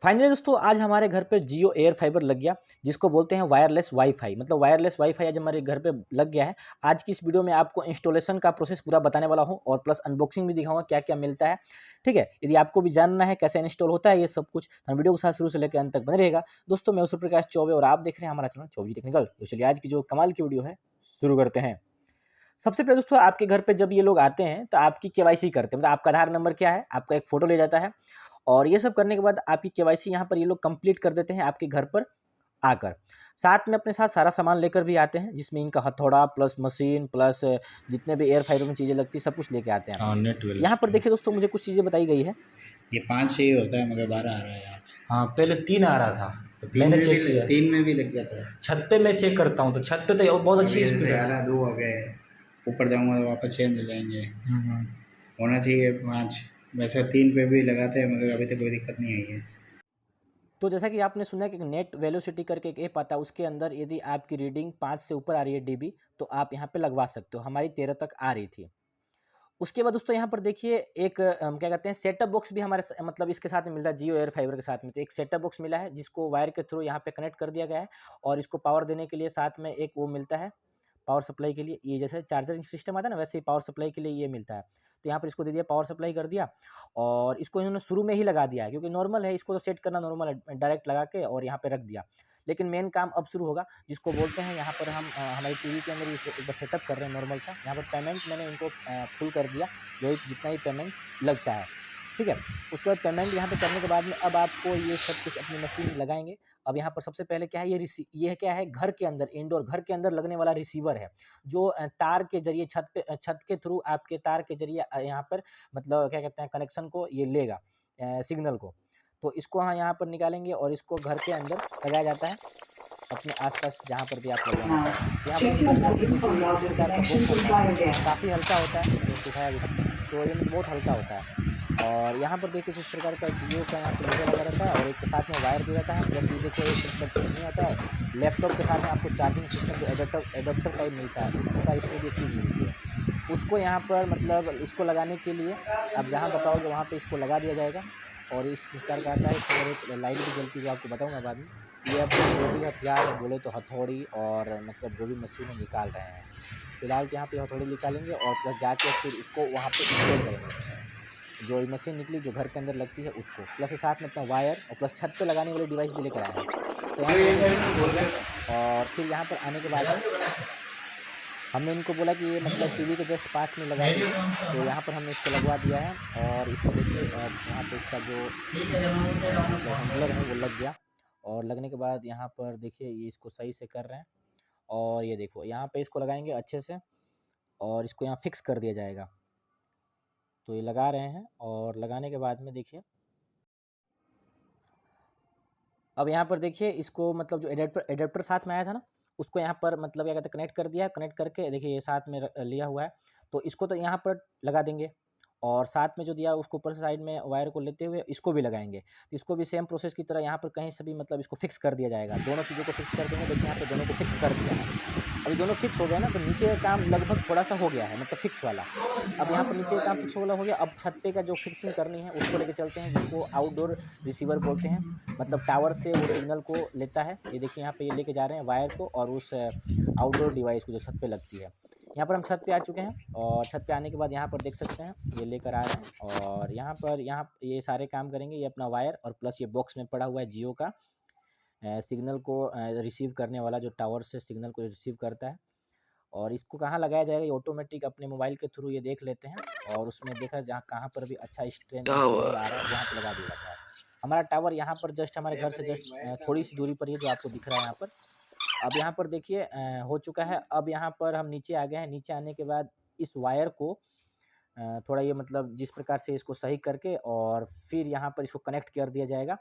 Finally दोस्तों आज हमारे घर पे जियो एयर फाइबर लग गया, जिसको बोलते हैं वायरलेस वाईफाई। मतलब वायरलेस वाईफाई आज हमारे घर पे लग गया है। आज की इस वीडियो में आपको इंस्टॉलेशन का प्रोसेस पूरा बताने वाला हूं और प्लस अनबॉक्सिंग भी दिखाऊंगा क्या क्या मिलता है। ठीक है, यदि आपको भी जानना है कैसे इंस्टॉल होता है ये सब कुछ, तो वीडियो के साथ शुरू से लेकर अंत तक बने रहेगा। दोस्तों मैं सूर्यप्रकाश चौबे और आप देख रहे हैं हमारा चैनल चौबे टेक्निकल। तो चलिए आज की जो कमाल की वीडियो है शुरू करते हैं। सबसे पहले दोस्तों आपके घर पे जब ये लोग आते हैं तो आपकी केवाईसी करते हैं। मतलब आपका आधार नंबर क्या है, आपका एक फोटो ले जाता है और ये सब करने के बाद आपकी केवाईसी यहाँ पर ये लोग कंप्लीट कर देते हैं आपके घर पर आकर। साथ में अपने साथ सारा सामान लेकर भी आते हैं, जिसमें इनका हथौड़ा प्लस मशीन प्लस जितने भी एयर फाइबर में चीज़ें लगती है सब कुछ लेके आते हैं। नेट यहाँ पर देखिए दोस्तों मुझे कुछ चीज़ें बताई गई है। ये 5 चाहिए होता है मगर 12 आ रहा है यार। हाँ पहले 3 आ रहा था, तो मैंने चेक किया। 3 में भी लग जाता है। छत पे मैं चेक करता हूँ तो छत पे तो बहुत अच्छी स्पीड है। 2 हो गए, ऊपर जाऊँगा तो वापस चेंज हो जाएंगे। होना चाहिए 5। वैसे 3 पे भी लगाते हैं मगर अभी तक कोई दिक्कत नहीं आई है। तो जैसा कि आपने सुना कि नेट वेलोसिटी करके एक ऐप आता है, उसके अंदर यदि आपकी रीडिंग 5 से ऊपर आ रही है डीबी तो आप यहाँ पे लगवा सकते हो। हमारी 13 तक आ रही थी। उसके बाद दोस्तों यहाँ पर देखिए एक क्या कहते हैं सेटअप बॉक्स भी हमारे मतलब इसके साथ में मिलता है। जियो एयर फाइबर के साथ में तो एक सेटअप बॉक्स मिला है जिसको वायर के थ्रू यहाँ पे कनेक्ट कर दिया गया है और इसको पावर देने के लिए साथ में एक वो मिलता है पावर सप्लाई के लिए। ये जैसे चार्जरिंग सिस्टम आता है ना, वैसे ही पावर सप्लाई के लिए ये मिलता है। तो यहाँ पर इसको दे दिया, पावर सप्लाई कर दिया और इसको इन्होंने शुरू में ही लगा दिया है क्योंकि नॉर्मल है, इसको तो सेट करना नॉर्मल है, डायरेक्ट लगा के और यहाँ पे रख दिया। लेकिन मेन काम अब शुरू होगा, जिसको बोलते हैं यहाँ पर हम हमारी टीवी के अंदर इसे एक बार सेटअप कर रहे हैं नॉर्मल सा। यहाँ पर पेमेंट मैंने इनको फुल कर दिया, जो जितना ही पेमेंट लगता है। ठीक है, उसके बाद पेमेंट यहाँ पे करने के बाद में अब आपको ये सब कुछ अपनी मशीन में लगाएंगे। अब यहाँ पर सबसे पहले क्या है, ये क्या है, घर के अंदर इंडोर घर के अंदर लगने वाला रिसीवर है, जो तार के जरिए छत के थ्रू आपके तार के जरिए यहाँ पर मतलब क्या कहते हैं कनेक्शन को ये लेगा सिग्नल को। तो इसको हम यहाँ पर निकालेंगे और इसको घर के अंदर लगाया जाता है अपने आसपास जहाँ पर भी आप लगवाना चाहें। यहाँ पर देखिए इस प्रकार का बॉक्स होता है, काफ़ी हल्का होता है, मैंने दिखाया भी था तो ये बहुत हल्का होता है। और यहाँ पर देखिए इस प्रकार का जियो का यहाँ पर लोगो लगा रहता है और एक साथ में वायर दिया जाता है। प्लस ये देखो एक नहीं आता है लैपटॉप के साथ में आपको चार्जिंग सिस्टम जो एडाप्टर टाइप मिलता है, उस प्रकार इसमें भी एक चीज़ मिलती है। उसको यहाँ पर मतलब इसको लगाने के लिए आप जहाँ बताओगे वहाँ पे इसको लगा दिया जाएगा और इस प्रकार का आता है। इसमें एक लाइट भी जलती है जो आपको बताऊँगा बाद में। ये अपने जो भी हथियार है बोले तो हथौड़ी और मतलब जो भी मशीन है निकाल रहे हैं। फिलहाल तो यहाँ पे हथौड़ी निकालेंगे और प्लस जाके फिर इसको वहाँ पे इंस्टॉल करेंगे। जो मशीन निकली जो घर के अंदर लगती है उसको, प्लस साथ में अपना वायर और प्लस छत पे लगाने वाले डिवाइस भी लेकर आए हैं। तो यहाँ और फिर यहाँ पर आने के बाद हमने इनको बोला कि ये मतलब टीवी के जस्ट पास में लगा दिए, तो यहाँ पर हमने इसको लगवा दिया है। और इसको देखिए यहाँ पे इसका जो हैंडलर है वो लग गया और लगने के बाद यहाँ पर देखिए ये इसको सही से कर रहे हैं। और ये देखो यहाँ पे इसको लगाएंगे अच्छे से और इसको यहाँ फिक्स कर दिया जाएगा। तो ये लगा रहे हैं और लगाने के बाद में देखिए अब यहाँ पर देखिए इसको मतलब जो एडेप्टर साथ में आया था ना, उसको यहाँ पर मतलब क्या कहते हैं कनेक्ट कर दिया। कनेक्ट करके देखिए ये साथ में लिया हुआ है, तो इसको तो यहाँ पर लगा देंगे और साथ में जो दिया उसको ऊपर से साइड में वायर को लेते हुए इसको भी लगाएंगे। तो इसको भी सेम प्रोसेस की तरह यहाँ पर कहीं से भी मतलब इसको फिक्स कर दिया जाएगा। दोनों चीज़ों को फिक्स कर देंगे। देखिए यहाँ पे दोनों को फिक्स कर दिया है। अभी दोनों फिक्स हो गया ना, तो नीचे का काम लगभग थोड़ा सा हो गया है, मतलब फिक्स वाला। अब यहाँ पर नीचे का काम फिक्स वाला हो गया। अब छत पे का जो फिक्सिंग करनी है उसको लेके चलते हैं, जिसको आउटडोर रिसीवर बोलते हैं। मतलब टावर से वो सिग्नल को लेता है। ये देखिए यहाँ पे ये लेके जा रहे हैं वायर को और उस आउटडोर डिवाइस को जो छत पे लगती है। यहाँ पर हम छत पे आ चुके हैं और छत पे आने के बाद यहाँ पर देख सकते हैं ये लेकर आ रहे हैं और यहाँ पर ये सारे काम करेंगे। ये अपना वायर और प्लस ये बॉक्स में पड़ा हुआ है जियो का सिग्नल को रिसीव करने वाला, जो टावर से सिग्नल को रिसीव करता है। और इसको कहाँ लगाया जाएगा ये ऑटोमेटिक अपने मोबाइल के थ्रू ये देख लेते हैं और उसमें देखा जहाँ कहाँ पर भी अच्छा स्ट्रेंथ आ रहा है वहाँ पर लगा दिया जाता है। हमारा टावर यहाँ पर जस्ट हमारे घर से जस्ट थोड़ी सी दूरी पर ही जो आपको दिख रहा है यहाँ पर। अब यहाँ पर देखिए हो चुका है। अब यहाँ पर हम नीचे आ गए हैं। नीचे आने के बाद इस वायर को थोड़ा ये मतलब जिस प्रकार से इसको सही करके और फिर यहाँ पर इसको कनेक्ट कर दिया जाएगा।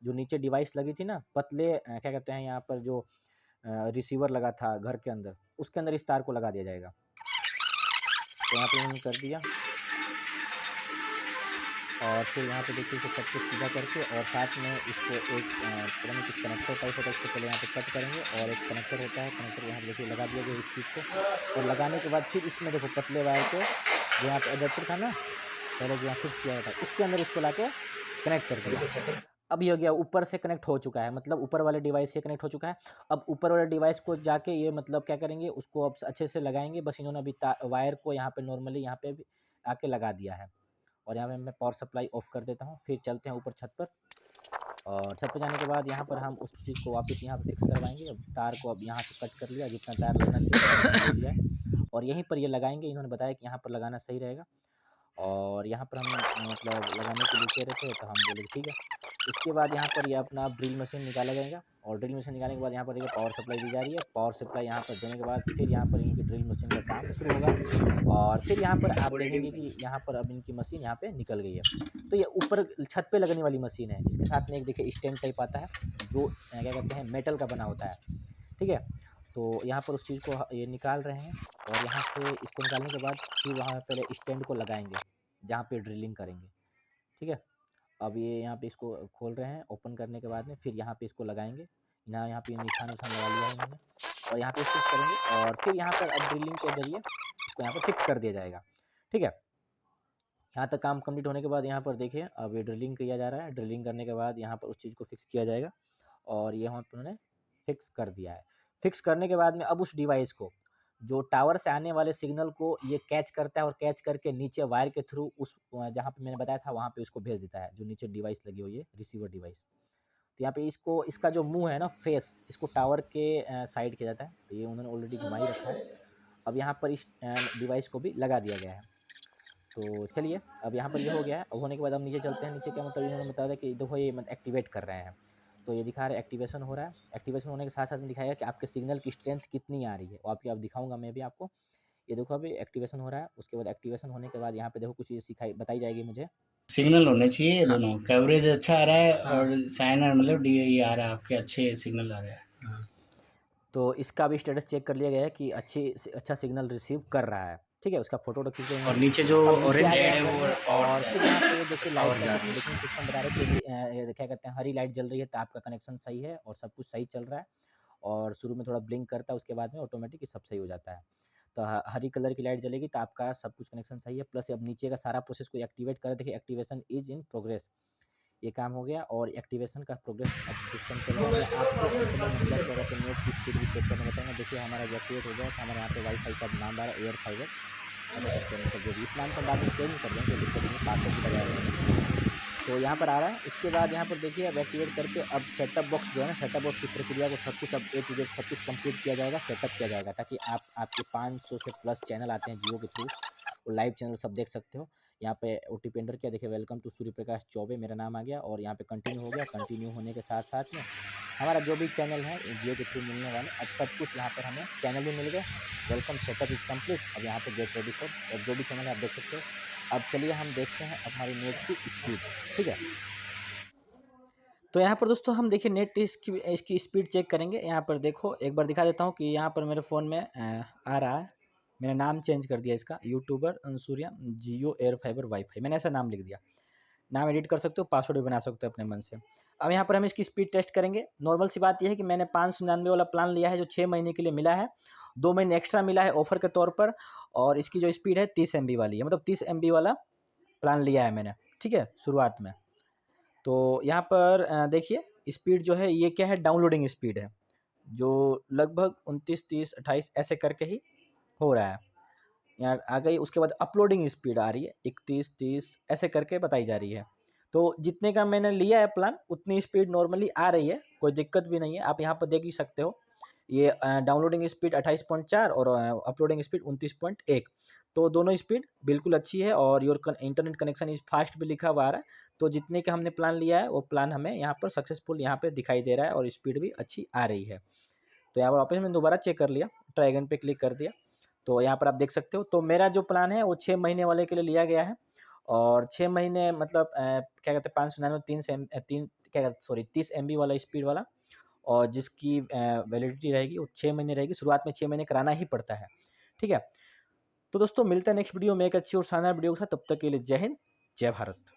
जो नीचे डिवाइस लगी थी ना पतले क्या कहते हैं यहाँ पर जो रिसीवर लगा था घर के अंदर, उसके अंदर इस तार को लगा दिया जाएगा। तो यहाँ पे हमने कर दिया और फिर यहाँ पे देखिए इसे सब कुछ सीधा करके और साथ में इसको एक पता नहीं कुछ कनेक्टर टाइप होता है, इसको पहले यहाँ पे कट करेंगे और एक कनेक्टर होता है, कनेक्टर यहाँ पे देखिए लगा दिया गया इस चीज़ को। और लगाने के बाद फिर इसमें देखो पतले वायर को जो यहाँ पे एडेप्टर था ना पहले जो यहाँ फिक्स किया था उसके अंदर इसको ला के कनेक्ट कर दिया। अब ये हो गया, ऊपर से कनेक्ट हो चुका है, मतलब ऊपर वाले डिवाइस से कनेक्ट हो चुका है। अब ऊपर वाले डिवाइस को जाके ये मतलब क्या करेंगे, उसको अब अच्छे से लगाएंगे। बस इन्होंने अभी वायर को यहाँ पे नॉर्मली यहाँ पे भी आके लगा दिया है। और यहाँ पे मैं पावर सप्लाई ऑफ कर देता हूँ। फिर चलते हैं ऊपर छत पर, और छत पर जाने के बाद यहाँ पर हम उस चीज़ को वापस यहाँ पे फिक्स करवाएंगे। अब तार को अब यहाँ से कट कर लिया, जितना तार लेना चाहिए उतना ले लिया है, और यहीं पर ये लगाएंगे। इन्होंने बताया कि यहाँ पर लगाना सही रहेगा, और यहाँ पर हम मतलब लगाने के लिए कह रहे थे, तो हम बोले ठीक है। इसके बाद यहाँ पर ये अपना ड्रिल मशीन निकाला जाएगा, और ड्रिल मशीन निकालने के बाद यहाँ पर देखिए पावर सप्लाई दी जा रही है। पावर सप्लाई यहाँ पर देने के बाद फिर यहाँ पर इनकी ड्रिल मशीन का काम शुरू होगा, और फिर यहाँ पर आप देखेंगे कि यहाँ पर अब इनकी मशीन यहाँ पे निकल गई है। तो ये ऊपर छत पे लगने वाली मशीन है। इसके साथ में एक देखिए स्टैंड टाइप आता है, जो क्या कहते हैं मेटल का बना होता है, ठीक है। तो यहाँ पर उस चीज़ को ये निकाल रहे हैं, और यहाँ से इसको निकालने के बाद फिर वहाँ पहले स्टैंड को लगाएंगे जहाँ पे ड्रिलिंग करेंगे, ठीक है। अब ये यहाँ पे इसको खोल रहे हैं, ओपन करने के बाद में फिर यहाँ पे इसको लगाएंगे। यहाँ पे निशान लगा लिया है इन्होंने, और यहाँ पे फिक्स करेंगे, और फिर यहाँ पर अब ड्रिलिंग के जरिए इसको यहाँ पर फिक्स कर दिया जाएगा, ठीक है। यहाँ तक काम कंप्लीट होने के बाद यहाँ पर देखिए अब ये ड्रिलिंग किया जा रहा है। ड्रिलिंग करने के बाद यहाँ पर उस चीज़ को फिक्स किया जाएगा, और ये वहाँ पर उन्होंने फिक्स कर दिया है। फिक्स करने के बाद में अब उस डिवाइस को, जो टावर से आने वाले सिग्नल को ये कैच करता है, और कैच करके नीचे वायर के थ्रू उस जहाँ पे मैंने बताया था वहाँ पे उसको भेज देता है, जो नीचे डिवाइस लगी हुई है रिसीवर डिवाइस। तो यहाँ पे इसको, इसका जो मुंह है ना फेस, इसको टावर के साइड किया जाता है। तो ये उन्होंने ऑलरेडी घुमा ही रखा है। अब यहाँ पर इस डिवाइस को भी लगा दिया गया है। तो चलिए अब यहाँ पर ये हो गया है। अब होने के बाद हम नीचे चलते हैं। नीचे क्या मतलब इन्होंने बताया था कि देखो ये मतलब एक्टिवेट कर रहे हैं, तो ये दिखा रहे हैं एक्टिवेशन हो रहा है। एक्टिवेशन होने के साथ साथ में दिखाएगा कि आपके सिग्नल की स्ट्रेंथ कितनी आ रही है, वो आपकी अब दिखाऊंगा मैं भी आपको। ये देखो अभी एक्टिवेशन हो रहा है। उसके बाद एक्टिवेशन होने के बाद यहाँ पे देखो कुछ चीज़ सिखाई बताई जाएगी मुझे। सिग्नल होने चाहिए हाँ दोनों, कवरेज अच्छा आ रहा है हाँ और साइनर मतलब डी ये आ रहा है, आपके अच्छे सिग्नल आ रहे हैं। हाँ। तो इसका भी स्टेटस चेक कर लिया गया है कि अच्छा सिग्नल रिसीव कर रहा है, ठीक है। उसका फोटो खींच लेंगे और हम। नीचे जो अब नीचे ऑरेंज आ गए रेड हैं है अपन वो में, और फिर यहाँ पे देखिए लाइट पावर का जा कुछ रही है। ब्रेकिंग सिस्टम बता रहे कि क्या कहते हैं हरी लाइट जल रही है, तो आपका कनेक्शन सही है और सब कुछ सही चल रहा है। और शुरू में थोड़ा ब्लिंक करता है, उसके बाद में ऑटोमेटिक सब सही हो जाता है। तो हरी कलर की लाइट जलेगी तो आपका सब कुछ कनेक्शन सही है। प्लस अब नीचे का सारा प्रोसेस को एक्टिवेट कर, देखिए एक्टिवेशन इज इन प्रोग्रेस, ये काम हो गया, और एक्टिवेशन का प्रोग्रेस अब सिस्टम चल रहा है। मैं आपको अंत में मतलब क्या कहते हैं नेट की स्पीड भी चेक करना बताऊँगा। देखिए हमारा जो एक्टिवेट हो गया, तो हमारे यहाँ पे वाईफाई का नाम आ रहा है एयर फाइबर, ऐसा करके मतलब जो भी इस नाम को बाद में चेंज कर देंगे, कोई दिक्कत नहीं, पासवर्ड भी लगाया रहेगा। तो यहाँ पर आ रहा है। उसके बाद यहाँ पर देखिए अब एक्टिवेट करके अब सेटअप बॉक्स जो है ना, सेटअप बॉक्स की प्रक्रिया को सब कुछ अब ए टू जेड सब कुछ कंप्लीट किया जाएगा, सेटअप किया जाएगा, ताकि आपके 500 से प्लस चैनल आते हैं जियो के थ्रू, वो लाइव चैनल सब देख सकते हो। यहाँ पे ओटीपी एंटर किया, देखिए वेलकम टू सूर्य प्रकाश चौबे मेरा नाम आ गया, और यहाँ पे कंटिन्यू हो गया। कंटिन्यू होने के साथ साथ में हमारा जो भी चैनल है जियो के थ्रू मिलने वाले, अब सब कुछ यहाँ पर हमें चैनल भी मिल गए। Welcome setup is complete. अब यहाँ पे गेट रेडी फॉर, अब जो भी चैनल है आप देख सकते हो। अब चलिए हम देखते हैं हमारी नेट की स्पीड, ठीक है। तो यहाँ पर दोस्तों हम देखिए नेट इसकी स्पीड चेक करेंगे। यहाँ पर देखो एक बार दिखा देता हूँ कि यहाँ पर मेरे फ़ोन में आ रहा है। मैंने नाम चेंज कर दिया इसका, यूट्यूबर सूर्या जियो एयर फाइबर वाईफाई, मैंने ऐसा नाम लिख दिया। नाम एडिट कर सकते हो, पासवर्ड भी बना सकते हो अपने मन से। अब यहाँ पर हम इसकी स्पीड टेस्ट करेंगे। नॉर्मल सी बात यह है कि मैंने 599 वाला प्लान लिया है, जो 6 महीने के लिए मिला है, 2 महीने एक्स्ट्रा मिला है ऑफर के तौर पर, और इसकी जो स्पीड है 30 MB वाली है, मतलब 30 MB वाला प्लान लिया है मैंने, ठीक है, शुरुआत में। तो यहाँ पर देखिए स्पीड जो है ये क्या है, डाउनलोडिंग स्पीड है, जो लगभग 29, 30, 28 ऐसे करके ही हो रहा है। यहाँ आ गई। उसके बाद अपलोडिंग स्पीड आ रही है 31, 30 ऐसे करके बताई जा रही है। तो जितने का मैंने लिया है प्लान, उतनी स्पीड नॉर्मली आ रही है, कोई दिक्कत भी नहीं है। आप यहाँ पर देख ही सकते हो, ये डाउनलोडिंग स्पीड 28.4 और अपलोडिंग स्पीड 29.1। तो दोनों स्पीड बिल्कुल अच्छी है, और your internet connection is fast भी लिखा हुआ आ रहा है। तो जितने का हमने प्लान लिया है वो प्लान हमें यहाँ पर सक्सेसफुल यहाँ पे दिखाई दे रहा है, और स्पीड भी अच्छी आ रही है। तो यहाँ पर वापस मैंने दोबारा चेक कर लिया, ट्राई अगेन पे क्लिक कर दिया, तो यहाँ पर आप देख सकते हो। तो मेरा जो प्लान है वो 6 महीने वाले के लिए लिया गया है, और 6 महीने मतलब क्या कहते हैं 599 30 MB वाला स्पीड वाला, और जिसकी वैलिडिटी रहेगी वो 6 महीने रहेगी। शुरुआत में 6 महीने कराना ही पड़ता है, ठीक है। तो दोस्तों मिलते हैं नेक्स्ट वीडियो में एक अच्छी और शानदार वीडियो के साथ। तब तक के लिए जय हिंद, जय भारत।